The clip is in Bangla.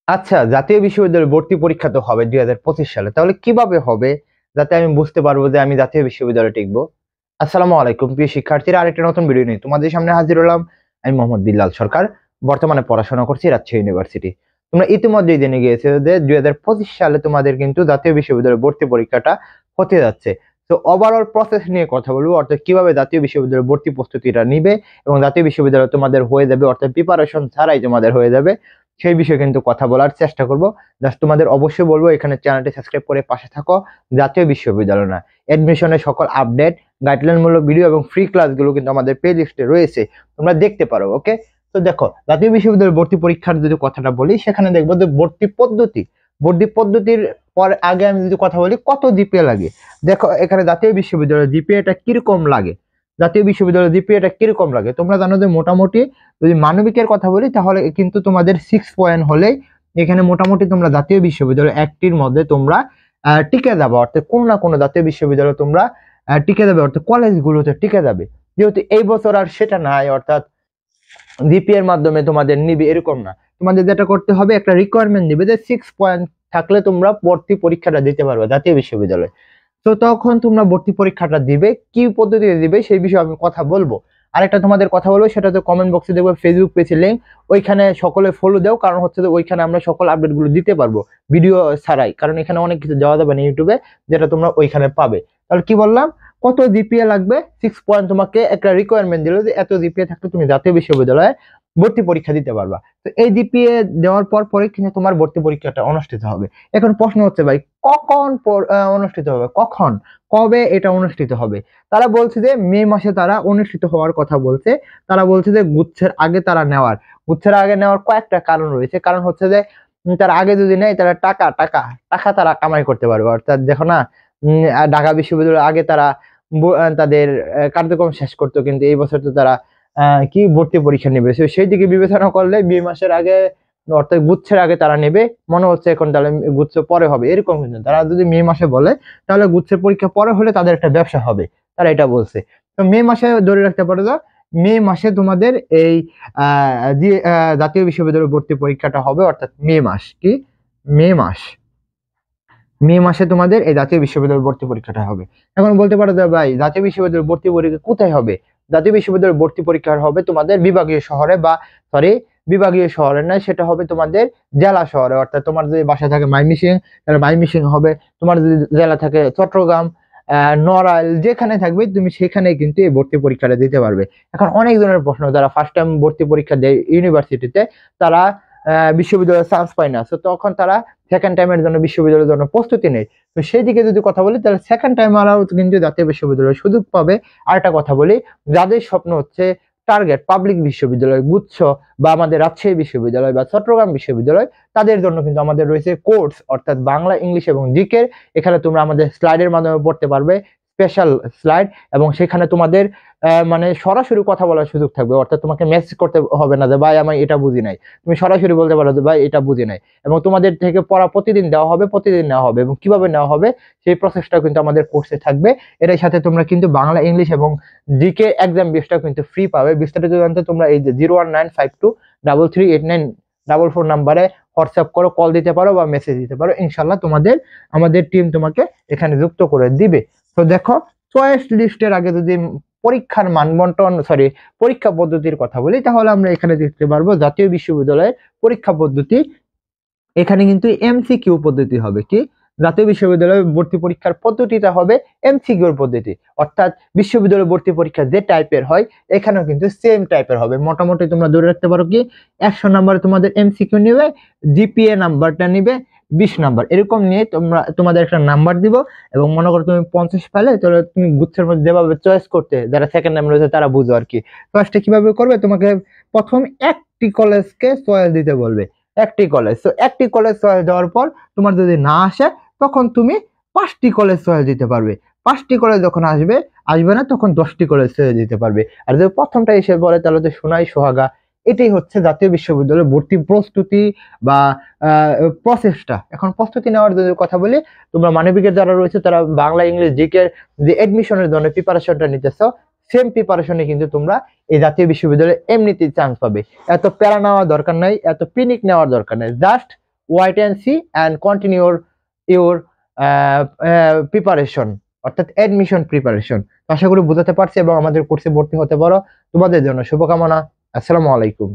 আচ্ছা, জাতীয় বিশ্ববিদ্যালয় ভর্তি পরীক্ষা তো হবে 2025 সালে, তাহলে কিভাবে হবে যাতে আমি বুঝতে পারবো যে আমি জাতীয় বিশ্ববিদ্যালয়ে টিকবো? আসসালামু আলাইকুম প্রিয় শিক্ষার্থীরা, আরেকটা নতুন ভিডিও নিয়ে তোমাদের সামনে হাজির হলাম। আমি মোহাম্মদ বিল্লাল সরকার, বর্তমানে পড়াশোনা করছি রাজশাহী ইউনিভার্সিটি। তোমরা ইতিমধ্যেই জেনে গিয়েছো যে 2025 সালে তোমাদের কিন্তু জাতীয় বিশ্ববিদ্যালয় ভর্তি পরীক্ষাটা হতে যাচ্ছে। তো ওভারঅল প্রসেস নিয়ে কথা বলবো, অর্থাৎ কিভাবে জাতীয় বিশ্ববিদ্যালয় ভর্তি প্রস্তুতিটা নিবে এবং জাতীয় বিশ্ববিদ্যালয় তোমাদের হয়ে যাবে, অর্থাৎ প্রিপারেশন ছাড়াই তোমাদের হয়ে যাবে, সেই বিষয়ে কিন্তু কথা বলার চেষ্টা করব। জাস্ট তোমাদের অবশ্যই বলবো এখানে চ্যানেলটি সাবস্ক্রাইব করে পাশে থাকো। জাতীয় বিশ্ববিদ্যালয় না, এডমিশনের সকল আপডেট, গাইডলাইনমূলক ভিডিও এবং ফ্রি ক্লাসগুলো কিন্তু আমাদের প্লে লিস্টে রয়েছে, তোমরা দেখতে পারো। ওকে, তো দেখো জাতীয় বিশ্ববিদ্যালয় ভর্তি পরীক্ষার যদি কথাটা বলি, সেখানে দেখবো যে ভর্তি পদ্ধতির পর আগে আমি যদি কথা বলি কত জিপিএ লাগে। দেখো এখানে জাতীয় বিশ্ববিদ্যালয়ের জিপিএটা কিরকম লাগে, তোমরা জানো যে মোটামুটি যদি মানবিকের কথা বলি তাহলে কিন্তু তোমাদের 6 পয়েন্ট হলেই এখানে মোটামুটি তোমরা জাতীয় বিশ্ববিদ্যালয় একটির মধ্যে তোমরা টিকে যাবে, অর্থাৎ কোনো না কোনো জাতীয় বিশ্ববিদ্যালয় তোমরা টিকে যাবে, অর্থাৎ কলেজগুলোতে টিকে যাবে। যেহেতু এই বছর আর সেটা নাই, অর্থাৎ জিপিএ এর মাধ্যমে তোমাদের নিবে এরকম না, তোমাদের যেটা করতে হবে একটা রিকোয়ারমেন্ট দিবে যে 6 পয়েন্ট থাকলে তোমরা ভর্তি পরীক্ষাটা দিতে পারবে জাতীয় বিশ্ববিদ্যালয়। তো তখন তোমরা ভর্তি পরীক্ষাটা দিবে, কি পদ্ধতিতে দিবে সেই বিষয়ে আমি কথা বলবো। আরেকটা তোমাদের কথা বলবো, সেটা তো কমেন্ট বক্সে দেখবো ফেসবুক পেজে লিঙ্ক, ওইখানে সকলে ফলো দাও, কারণ হচ্ছে যে ওইখানে আমরা সকল আপডেট গুলো দিতে পারবো ভিডিও ছাড়াই, কারণ এখানে অনেক কিছু দেওয়া যাবে না ইউটিউবে, যেটা তোমরা ওইখানে পাবে। তাহলে কি বললাম, কত জিপিএ লাগবে? 6 পয়েন্ট, তোমাকে একটা রিকোয়ারমেন্ট দিল যে এত জিপিএ থাকলে তুমি জাতীয় বিশ্ববিদ্যালয়ে ভর্তি পরীক্ষা দিতে পারবা। তো এই জিপিএ দেওয়ার পরে কিন্তু তোমার ভর্তি পরীক্ষাটা অনুষ্ঠিত হবে। এখন প্রশ্ন হচ্ছে ভাই, কখন অনুষ্ঠিত হবে, কবে এটা অনুষ্ঠিত হবে? তারা বলছে যে মে মাসে তারা অনুষ্ঠিত হওয়ার কথা বলছে। তারা বলছে যে গুচ্ছের আগে নেওয়ার কয়েকটা কারণ রয়েছে। কারণ হচ্ছে যে তার আগে যদি নেয় তারা টাকা টাকা টাকা তারা কামাই করতে পারবে। অর্থাৎ দেখো না, ঢাকা বিশ্ববিদ্যালয়ের আগে তারা তাদের কার্যক্রম শেষ করতো, কিন্তু এই বছর তো তারা কি ভর্তি পরীক্ষা নেবে, সেই দিকে বিবেচনা করলে 2 মাসের আগে, অর্থাৎ গুচ্ছের আগে তারা নেবে মনে হচ্ছে। এখন তাহলে গুচ্ছ পরে হবে এরকম, কিন্তু তারা যদি মে মাসে বলে তাহলে গুচ্ছের পরীক্ষা পরে হলে তাদের একটা ব্যবসা হবে, তারা এটা বলছে। তো মে মাসে ধরে রাখতে পারো, যে মে মাসে তোমাদের এই জাতীয় বিশ্ববিদ্যালয় ভর্তি পরীক্ষাটা হবে, অর্থাৎ মে মাস মে মাসে তোমাদের এই জাতীয় বিশ্ববিদ্যালয় ভর্তি পরীক্ষাটা হবে। এখন বলতে পারো যে ভাই জাতীয় বিশ্ববিদ্যালয় ভর্তি পরীক্ষা কোথায় হবে? জাতীয় বিশ্ববিদ্যালয় ভর্তি পরীক্ষা হবে তোমাদের বিভাগীয় শহরে, বা সরি, বিভাগীয় শহরে নয়, সেটা হবে তোমাদের জেলা শহরে। অর্থাৎ তোমার যদি বাসা থাকে মাইমিসিং, তাহলে মাইমিসিং হবে। তোমার যদি জেলা থাকে চট্টগ্রাম, নড়াইল, যেখানে থাকবে তুমি সেখানে কিন্তু এই ভর্তি পরীক্ষাটা দিতে পারবে। এখন অনেক ধরনের প্রশ্ন, যারা ফার্স্ট টাইম ভর্তি পরীক্ষা দেয় ইউনিভার্সিটিতে, তারা বিশ্ববিদ্যালয়ে চান্স পায় না, তো তখন তারা সেকেন্ড টাইমের জন্য বিশ্ববিদ্যালয়ের জন্য প্রস্তুতি নেই। তো সেই দিকে যদি কথা বলি, তাহলে সেকেন্ড টাইমাররাও কিন্তু জাতীয় বিশ্ববিদ্যালয়ে সুযোগ পাবে। আর একটা কথা বলি, যাদের স্বপ্ন হচ্ছে টার্গেট পাবলিক বিশ্ববিদ্যালয়, গুচ্ছ, বা আমাদের রাজশাহী বিশ্ববিদ্যালয় বা চট্টগ্রাম বিশ্ববিদ্যালয়, তাদের জন্য কিন্তু আমাদের রয়েছে কোর্স, অর্থাৎ বাংলা, ইংলিশ এবং জিকে। এখানে তোমরা আমাদের স্লাইডের মাধ্যমে পড়তে পারবে, স্পেশাল স্লাইড, এবং সেখানে তোমাদের মানে সরাসরি কথা বলার সুযোগ থাকবে। অর্থাৎ তোমাকে মেসেজ করতে হবে না যে ভাই আমি এটা বুঝি নাই, তুমি সরাসরি বলতে পারো যে ভাই এটা বুঝি নাই। এবং তোমাদের থেকে পড়া প্রতিদিন নেওয়া হবে, এবং কিভাবে নেওয়া হবে সেই প্রসেসটা কিন্তু আমাদের কোর্সে থাকবে। এর সাথে তোমরা কিন্তু বাংলা, ইংলিশ এবং জিকে এক্সাম বেসটাও কিন্তু ফ্রি পাবে। বিস্তারিত জানতে তোমরা এই যে 01952338944 নাম্বারে হোয়াটসঅ্যাপ করো, কল দিতে পারো বা মেসেজ দিতে পারো, ইনশাল্লাহ আমাদের টিম তোমাকে এখানে যুক্ত করে দিবে। তো দেখো, চয়েস লিস্টের আগে যদি পরীক্ষার মানবন্টন পরীক্ষা পদ্ধতির কথা বলি, তাহলে আমরা এখানে দেখতে পারবো জাতীয় বিশ্ববিদ্যালয়ের পরীক্ষা পদ্ধতি। এখানে কিন্তু এমসিকিউ পদ্ধতি হবে। কি, জাতীয় বিশ্ববিদ্যালয় ভর্তি পরীক্ষার পদ্ধতিটা হবে এমসিকিউর পদ্ধতি, অর্থাৎ বিশ্ববিদ্যালয় ভর্তি পরীক্ষা যে টাইপের হয় এখানেও কিন্তু সেম টাইপের হবে। মোটামুটি তোমরা ধরে রাখতে পারো কি 100 নাম্বার তোমাদের এমসিকিউ নিবে, জিপিএ নাম্বারটা নিবে 20 নাম্বার, এরকম নিয়ে তোমাদের একটা নাম্বার দিব। এবং মনে করো তুমি 50 পেলে, তাহলে তুমি গুচ্ছের মধ্যে যেভাবে চয়েস করতে, যারা সেকেন্ড নাম্বার রয়েছে তারা বুঝো আর কি। চয়েসটা কিভাবে করবে, তোমাকে প্রথম একটি কলেজকে চয়েস দিতে বলবে, একটি কলেজ চয়েস দেওয়ার পর তোমার যদি না আসে, তখন তুমি 5টি কলেজ চয়েস দিতে পারবে। 5টি কলেজ যখন আসবে না, তখন 10টি কলেজ চয়েস দিতে পারবে। আর যদি প্রথমটা এসে পড়ে, তাহলে তো সোনাই সোহাগা। এটাই হচ্ছে জাতীয় বিশ্ববিদ্যালয়ের ভর্তি প্রস্তুতি বা প্রসেসটা। এখন প্রস্তুতি নেওয়ার যদি কথা বলি, তোমরা মানবিকের যারা রয়েছে তারা বাংলা, ইংলিশ, জিকে যে এডমিশনের জন্য প্রিপারেশনটা নিতেছো, সেম প্রিপারেশনে কিন্তু তোমরা এই জাতীয় বিশ্ববিদ্যালয়ে এমনিতেই চান্স পাবে। এত প্যারা নেওয়ার দরকার নাই, এত পিনিক নেওয়ার দরকার নাই, just wait and see and continue your preparation, অর্থাৎ অ্যাডমিশন প্রিপারেশন। আশা করি বোঝাতে পারছি এবং আমাদের কোর্সে ভর্তি হতে পারো। তোমাদের জন্য শুভকামনা। আসসালামু আলাইকুম।